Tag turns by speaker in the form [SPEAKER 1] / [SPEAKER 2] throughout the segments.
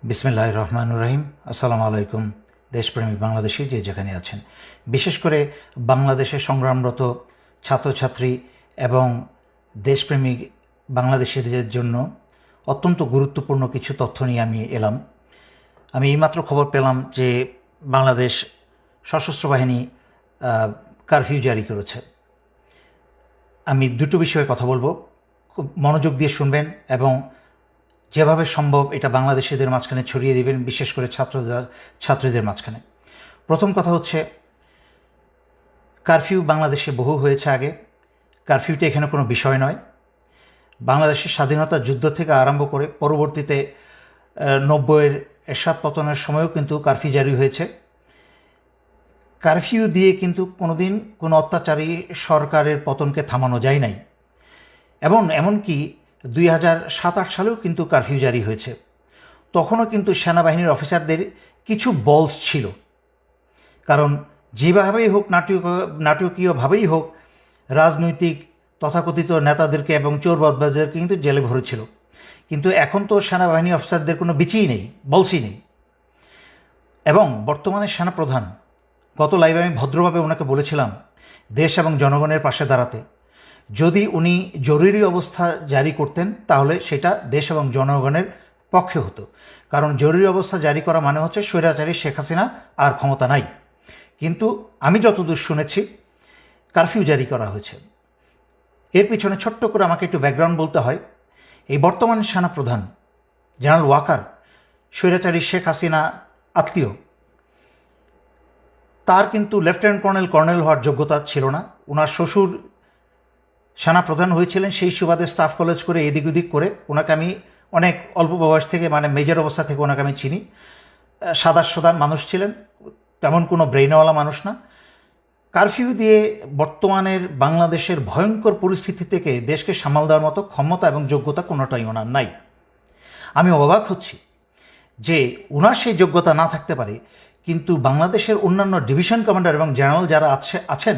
[SPEAKER 1] বিসমিল্লাহির রহমানির রহিম। আসসালামু আলাইকুম। দেশপ্রেমিক বাংলাদেশি যে যেখানে আছেন, বিশেষ করে বাংলাদেশে সংগ্রামরত ছাত্রছাত্রী এবং দেশপ্রেমিক বাংলাদেশিদের জন্য অত্যন্ত গুরুত্বপূর্ণ কিছু তথ্য নিয়ে আমি এলাম। আমি এইমাত্র খবর পেলাম যে বাংলাদেশ সশস্ত্র বাহিনী কারফিউ জারি করেছে। আমি দুটো বিষয়ে কথা বলবো, খুব মনোযোগ দিয়ে শুনবেন এবং যেভাবে সম্ভব এটা বাংলাদেশিদের মাঝখানে ছড়িয়ে দিবেন, বিশেষ করে ছাত্রীদের মাঝখানে। প্রথম কথা হচ্ছে, কারফিউ বাংলাদেশে বহু হয়েছে আগে। কারফিউটা এখানে কোনো বিষয় নয়। বাংলাদেশের স্বাধীনতা যুদ্ধ থেকে আরম্ভ করে পরবর্তীতে 90-এর এরশাদ পতনের সময়ও কিন্তু কারফিউ জারি হয়েছে। কারফিউ দিয়ে কিন্তু কোনোদিন কোনো অত্যাচারী সরকারের পতনকে থামানো যায় নাই। এবং এমনকি 2007-8 সালেও কিন্তু কারফিউ জারি হয়েছে। তখনও কিন্তু সেনাবাহিনীর অফিসারদের কিছু বলস ছিল, কারণ যেভাবেই হোক, নাটকীয়ভাবেই হোক, রাজনৈতিক তথাকথিত নেতাদেরকে এবং চোর বদমাশদেরকে কিন্তু জেলে ভরেছিল। কিন্তু এখন তো সেনাবাহিনী অফিসারদের কোনো বিচিই নেই, বলসই নেই। এবং বর্তমানে সেনাপ্রধান, গত লাইভে আমি ভদ্রভাবে ওনাকে বলেছিলাম দেশ এবং জনগণের পাশে দাঁড়াতে। যদি উনি জরুরি অবস্থা জারি করতেন তাহলে সেটা দেশ এবং জনগণের পক্ষে হতো, কারণ জরুরি অবস্থা জারি করা মানে হচ্ছে স্বৈরাচারী শেখ হাসিনা আর ক্ষমতা নাই। কিন্তু আমি যতদূর শুনেছি কারফিউ জারি করা হয়েছে। এর পিছনে ছোট্ট করে আমাকে একটু ব্যাকগ্রাউন্ড বলতে হয়। এই বর্তমান সেনাপ্রধান জেনারেল ওয়াকার স্বৈরাচারী শেখ হাসিনা আত্মীয়। তার কিন্তু লেফটেন্যান্ট কর্নেল হওয়ার যোগ্যতা ছিল না। ওনার শ্বশুর সেনাপ্রধান হয়েছিলেন, সেই সুবাদে স্টাফ কলেজ করে এদিক ওদিক করে ওনাকে আমি অনেক অল্প বয়স থেকে, মানে মেজর অবস্থা থেকে ওনাকে আমি চিনি। সাদা মানুষ ছিলেন, তেমন কোনো ব্রেইনওয়ালা মানুষ না। কারফিউ দিয়ে বর্তমানের বাংলাদেশের ভয়ঙ্কর পরিস্থিতি থেকে দেশকে সামাল দেওয়ার মতো ক্ষমতা এবং যোগ্যতা কোনোটাই ওনার নাই। আমি অবাক হচ্ছি যে ওনার সেই যোগ্যতা না থাকতে পারে, কিন্তু বাংলাদেশের অন্যান্য ডিভিশন কমান্ডার এবং জেনারেল যারা আছেন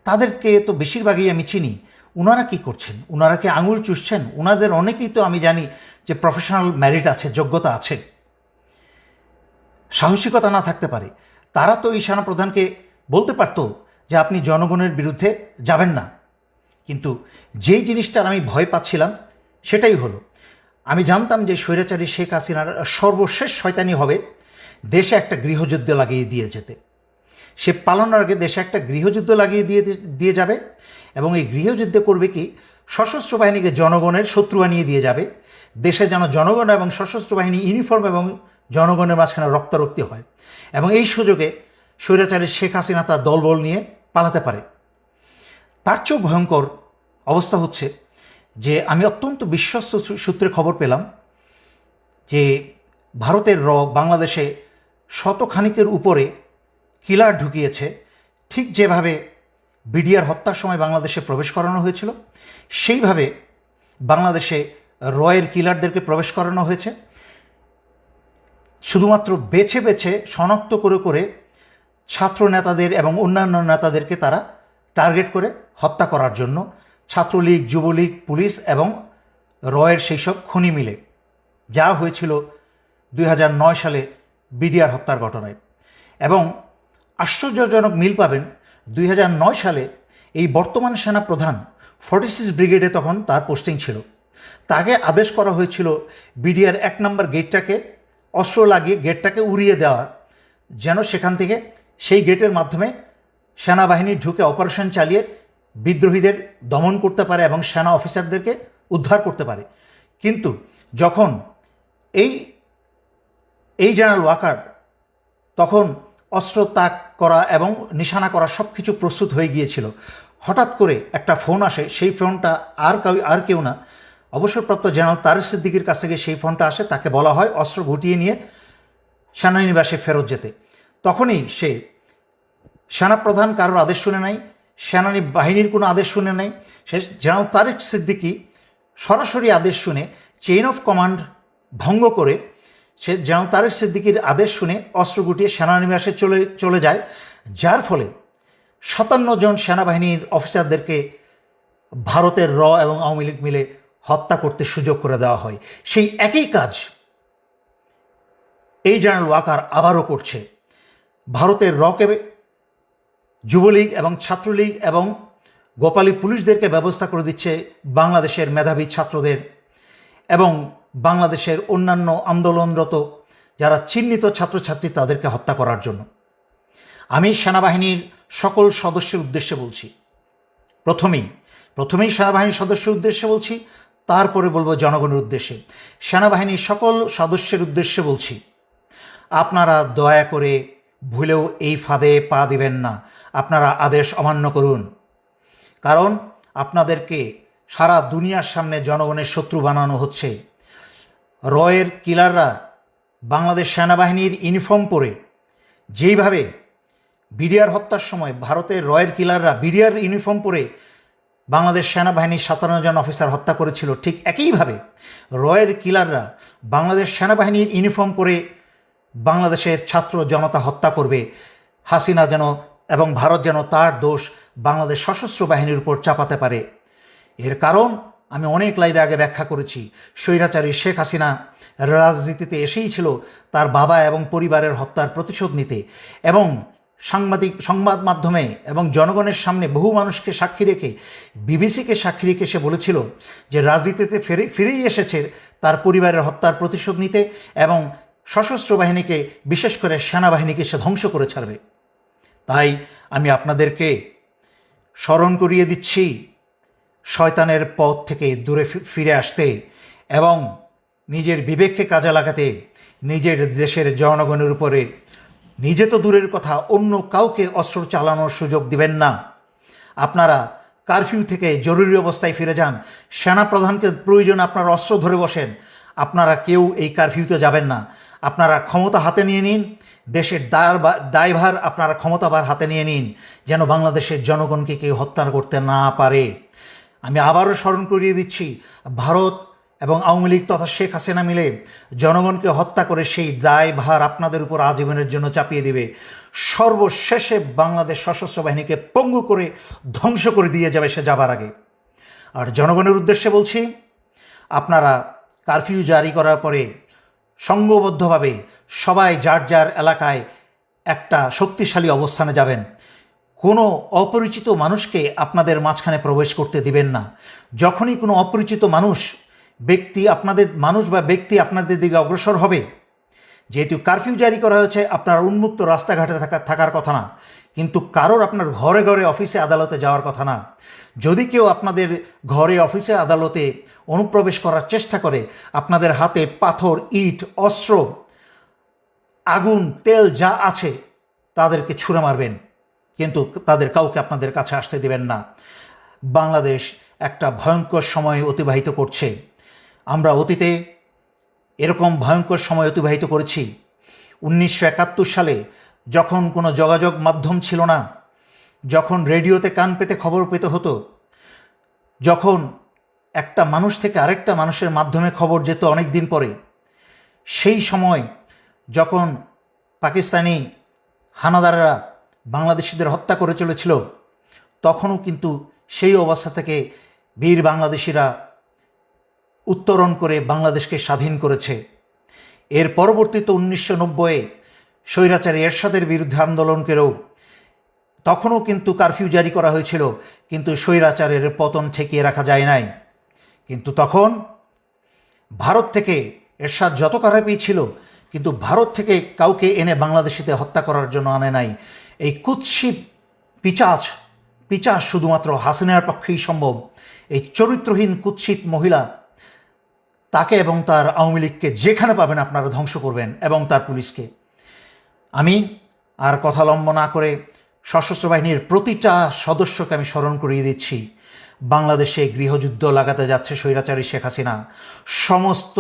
[SPEAKER 1] তাদেরকে তো বেশিরভাগই আমি চিনি। ওনারা কি করছেন? ওনারা কি আঙুল চুষছেন? ওনাদের অনেকেই তো আমি জানি যে প্রফেশনাল মেরিট আছে, যোগ্যতা আছে। সাহসিকতা না থাকতে পারে তারা তো এই সেনাপ্রধানকে বলতে পারতো যে আপনি জনগণের বিরুদ্ধে যাবেন না। কিন্তু যেই জিনিসটার আমি ভয় পাচ্ছিলাম সেটাই হলো। আমি জানতাম যে স্বৈরাচারী শেখ হাসিনার সর্বশেষ শয়তানি হবে দেশে একটা গৃহযুদ্ধ লাগিয়ে দিয়ে যেতে। সে পালানোর আগে দেশে একটা গৃহযুদ্ধ লাগিয়ে দিয়ে যাবে, এবং এই গৃহযুদ্ধে করবে কি, সশস্ত্র বাহিনীকে জনগণের শত্রু বানিয়ে দিয়ে যাবে। দেশে যেন জনগণ এবং সশস্ত্র বাহিনী ইউনিফর্ম এবং জনগণের মাঝখানে রক্তারক্তি হয়, এবং এই সুযোগে স্বৈরাচারী শেখ হাসিনা তার দলবল নিয়ে পালাতে পারে। তার চেয়েও ভয়ঙ্কর অবস্থা হচ্ছে যে আমি অত্যন্ত বিশ্বস্ত সূত্রে খবর পেলাম যে ভারতের বাংলাদেশে শতখানিকের উপরে কিলার ঢুকিয়েছে। ঠিক যেভাবে বিডিআর হত্যার সময় বাংলাদেশে প্রবেশ করানো হয়েছিল, সেইভাবে বাংলাদেশে রয়ের কিলারদেরকে প্রবেশ করানো হয়েছে। শুধুমাত্র বেছে বেছে শনাক্ত করে করে ছাত্র নেতাদের এবং অন্যান্য নেতাদেরকে তারা টার্গেট করে হত্যা করার জন্য, ছাত্রলীগ, যুবলীগ, পুলিশ এবং রয়ের সেই সব খুনি মিলে, যা হয়েছিল 2009 সালে বিডিআর হত্যার ঘটনায়। এবং আশ্চর্যজনক মিল পাবেন, 2009 সালে এই বর্তমান সেনাপ্রধান 46 ব্রিগেডে তখন তার পোস্টিং ছিল। তাকে আদেশ করা হয়েছিল বিডিআর 1 নম্বর গেটটাকে অস্ত্র লাগিয়ে গেটটাকে উড়িয়ে দেওয়া, যেন সেখান থেকে সেই গেটের মাধ্যমে সেনাবাহিনী ঢুকে অপারেশন চালিয়ে বিদ্রোহীদের দমন করতে পারে এবং সেনা অফিসারদেরকে উদ্ধার করতে পারে। কিন্তু যখন এই জেনারেল ওয়াকার তখন অস্ত্র তাক করা এবং নিশানা করা সব কিছু প্রস্তুত হয়ে গিয়েছিল, হঠাৎ করে একটা ফোন আসে। সেই ফোনটা আর কেউ না, অবসরপ্রাপ্ত জেনারেল তারেক সিদ্দিকীর কাছ থেকে সেই ফোনটা আসে। তাকে বলা হয় অস্ত্র গুটিয়ে নিয়ে সেনানিবাসে ফেরত যেতে। তখনই সে সেনাপ্রধান কারোর আদেশ শুনে নাই, সেনানী বাহিনীর কোনো আদেশ শুনে নাই। সে জেনারেল তারেক সিদ্দিকী সরাসরি আদেশ শুনে, চেইন অফ কমান্ড ভঙ্গ করে সে জেনারেল তারেক সিদ্দিকীর আদেশ শুনে অস্ত্র গুটিয়ে সেনানিবাসে চলে যায়, যার ফলে 57 জন সেনাবাহিনীর অফিসারদেরকে ভারতের এবং আওয়ামী লীগ মিলে হত্যা করতে সুযোগ করে দেওয়া হয়। সেই একই কাজ এই জেনারেল ওয়াকার আবারও করছে। ভারতের রকে যুবলীগ এবং ছাত্রলীগ এবং গোপালী পুলিশদেরকে ব্যবস্থা করে দিচ্ছে বাংলাদেশের মেধাবী ছাত্রদের এবং বাংলাদেশের অন্যান্য আন্দোলনরত যারা চিহ্নিত ছাত্রছাত্রী তাদেরকে হত্যা করার জন্য। আমি সেনাবাহিনীর সকল সদস্যের উদ্দেশ্যে বলছি, প্রথমেই সেনাবাহিনীর সদস্যের উদ্দেশ্যে বলছি, তারপরে বলবো জনগণের উদ্দেশ্যে। সেনাবাহিনীর সকল সদস্যের উদ্দেশ্যে বলছি, আপনারা দয়া করে ভুলেও এই ফাঁদে পা দিবেন না। আপনারা আদেশ অমান্য করুন, কারণ আপনাদেরকে সারা দুনিয়ার সামনে জনগণের শত্রু বানানো হচ্ছে। রয়ের কিলাররা বাংলাদেশ সেনাবাহিনীর ইউনিফর্ম পরে যেইভাবে বিডিআর হত্যার সময় ভারতের রয়ের কিলাররা বিডিআর ইউনিফর্ম পরে বাংলাদেশ সেনাবাহিনীর 57 জন অফিসার হত্যা করেছিল, ঠিক একইভাবে রয়ের কিলাররা বাংলাদেশ সেনাবাহিনীর ইউনিফর্ম পরে বাংলাদেশের ছাত্র জনতা হত্যা করবে। হাসিনা যেন এবং ভারত যেন তার দোষ বাংলাদেশ সশস্ত্র বাহিনীর উপর চাপাতে পারে। এর কারণ আমি অনেক লাইভে আগে ব্যাখ্যা করেছি। স্বৈরাচারী শেখ হাসিনা রাজনীতিতে এসেই ছিল তার বাবা এবং পরিবারের হত্যার প্রতিশোধ নিতে, এবং সংবাদ মাধ্যমে এবং জনগণের সামনে বহু মানুষকে সাক্ষী রেখে, বিবিসিকে সাক্ষী রেখে সে বলেছিল যে রাজনীতিতে ফিরেই এসেছে তার পরিবারের হত্যার প্রতিশোধ নিতে এবং সশস্ত্র বাহিনীকে, বিশেষ করে সেনাবাহিনীকে সে ধ্বংস করে ছাড়বে। তাই আমি আপনাদেরকে স্মরণ করিয়ে দিচ্ছি শয়তানের পথ থেকে দূরে ফিরে আসতে এবং নিজের বিবেককে কাজে লাগাতে, নিজের দেশের জনগণের উপরে নিজে তো দূরের কথা অন্য কাউকে অস্ত্র চালানোর সুযোগ দিবেন না। আপনারা কারফিউ থেকে জরুরি অবস্থায় ফিরে যান। সেনাপ্রধানকে প্রয়োজন আপনারা অস্ত্র ধরে বসেন। আপনারা কেউ এই কারফিউতে যাবেন না। আপনারা ক্ষমতা হাতে নিয়ে নিন, দেশের দায়ভার আপনারা ক্ষমতাভার হাতে নিয়ে নিন, যেন বাংলাদেশের জনগণকে কেউ হত্যা করতে না পারে। আমি আবারও স্মরণ করিয়ে দিচ্ছি, ভারত এবং আওয়ামী লীগ তথা শেখ হাসিনা মিলে জনগণকে হত্যা করে সেই দায়ভার আপনাদের উপর আজীবনের জন্য চাপিয়ে দেবে। সর্বশেষে বাংলাদেশ সশস্ত্র বাহিনীকে পঙ্গু করে ধ্বংস করে দিয়ে যাবে সে যাবার আগে। আর জনগণের উদ্দেশ্যে বলছি, আপনারা কারফিউ জারি করার পরে সংঘবদ্ধভাবে সবাই যার যার এলাকায় একটা শক্তিশালী অবস্থানে যাবেন। কোনো অপরিচিত মানুষকে আপনাদের মাঝখানে প্রবেশ করতে দিবেন না। যখনই কোনো অপরিচিত ব্যক্তি আপনাদের দিকে অগ্রসর হবে, যেহেতু কারফিউ জারি করা হয়েছে, আপনার উন্মুক্ত রাস্তাঘাটে থাকার কথা না, কিন্তু কারোর আপনার ঘরে ঘরে অফিসে আদালতে যাওয়ার কথা না। যদি কেউ আপনাদের ঘরে অফিসে আদালতে অনুপ্রবেশ করার চেষ্টা করে, আপনাদের হাতে পাথর, ইট, অস্ত্র, আগুন, তেল যা আছে তাদেরকে ছুঁড়ে মারবেন, কিন্তু তাদের কাউকে আপনাদের কাছে আসতে দেবেন না। বাংলাদেশ একটা ভয়ঙ্কর সময় অতিবাহিত করছে। আমরা অতীতে এরকম ভয়ঙ্কর সময় অতিবাহিত করেছি। 1971 সালে যখন কোনো যোগাযোগ মাধ্যম ছিল না, যখন রেডিওতে কান পেতে খবর পেতে হতো, যখন একটা মানুষ থেকে আরেকটা মানুষের মাধ্যমে খবর যেত অনেক দিন পরে, সেই সময় যখন পাকিস্তানি হানাদাররা বাংলাদেশিদের হত্যা করে চলেছিল, তখনও কিন্তু সেই অবস্থা থেকে বীর বাংলাদেশিরা উত্তরণ করে বাংলাদেশকে স্বাধীন করেছে। এর পরবর্তীতে 1990-এ স্বৈরাচারী এরশাদের বিরুদ্ধে আন্দোলনকেও তখনও কিন্তু কারফিউ জারি করা হয়েছিল, কিন্তু স্বৈরাচারের পতন ঠেকিয়ে রাখা যায় নাই। কিন্তু তখন ভারত থেকে এরশাদ যত কারফিউ ছিল, কিন্তু ভারত থেকে কাউকে এনে বাংলাদেশিতে হত্যা করার জন্য আনে নাই। এই কুৎসিত পিচাচ শুধুমাত্র হাসিনার পক্ষেই সম্ভব। এই চরিত্রহীন কুৎসিত মহিলা, তাকে এবং তার আওয়ামী লীগকে যেখানে পাবেন আপনারা ধ্বংস করবেন, এবং তার পুলিশকে। আমি আর কথা লম্ব না করে সশস্ত্র বাহিনীর প্রতিটা সদস্যকে আমি স্মরণ করিয়ে দিচ্ছি, বাংলাদেশে গৃহযুদ্ধ লাগাতে যাচ্ছে স্বৈরাচারী শেখ হাসিনা। সমস্ত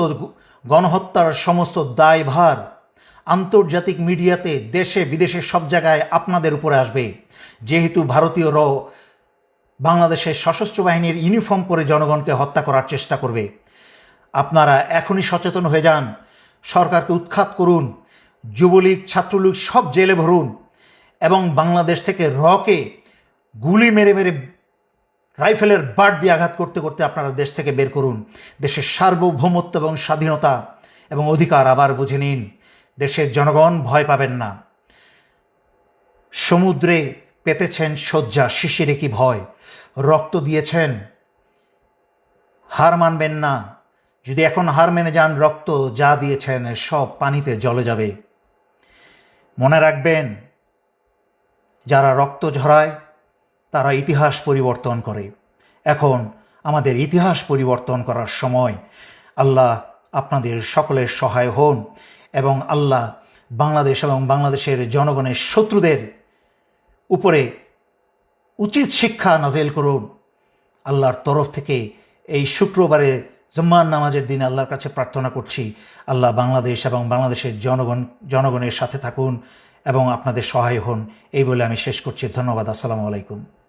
[SPEAKER 1] গণহত্যার সমস্ত দায়ভার আন্তর্জাতিক মিডিয়াতে, দেশে বিদেশে সব জায়গায় আপনাদের উপরে আসবে, যেহেতু ভারতীয় বাংলাদেশের সশস্ত্র বাহিনীর ইউনিফর্ম পরে জনগণকে হত্যা করার চেষ্টা করবে। আপনারা এখনই সচেতন হয়ে যান, সরকারকে উৎখাত করুন, যুবলীগ, ছাত্রলীগ সব জেলে ভরুন, এবং বাংলাদেশ থেকে রকে গুলি মেরে মেরে রাইফেলের বাট দিয়ে আঘাত করতে করতে আপনারা দেশ থেকে বের করুন। দেশের সার্বভৌমত্ব এবং স্বাধীনতা এবং অধিকার আবার বুঝে নিন। দেশের জনগণ ভয় পাবেন না। সমুদ্রে পেতেছেন শয্যা, শিশিরে কি ভয়, রক্ত দিয়েছেন, হার মানবেন না। যদি এখন হার মেনে যান, রক্ত যা দিয়েছেন সব পানিতে জ্বলে যাবে। মনে রাখবেন, যারা রক্ত ঝরায় তারা ইতিহাস পরিবর্তন করে। এখন আমাদের ইতিহাস পরিবর্তন করার সময়। আল্লাহ আপনাদের সকলের সহায় হন এবং আল্লাহ বাংলাদেশ এবং বাংলাদেশের জনগণের শত্রুদের উপরে উচিত শিক্ষা নাজিল করুন। আল্লাহর তরফ থেকে এই শুক্রবারে জুম্মার নামাজের দিন আল্লাহর কাছে প্রার্থনা করছি, আল্লাহ বাংলাদেশ এবং বাংলাদেশের জনগণের সাথে থাকুন এবং আপনাদের সহায় হন। এই বলে আমি শেষ করছি। ধন্যবাদ। আসসালামু আলাইকুম।